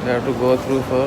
you have to go through for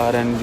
R&B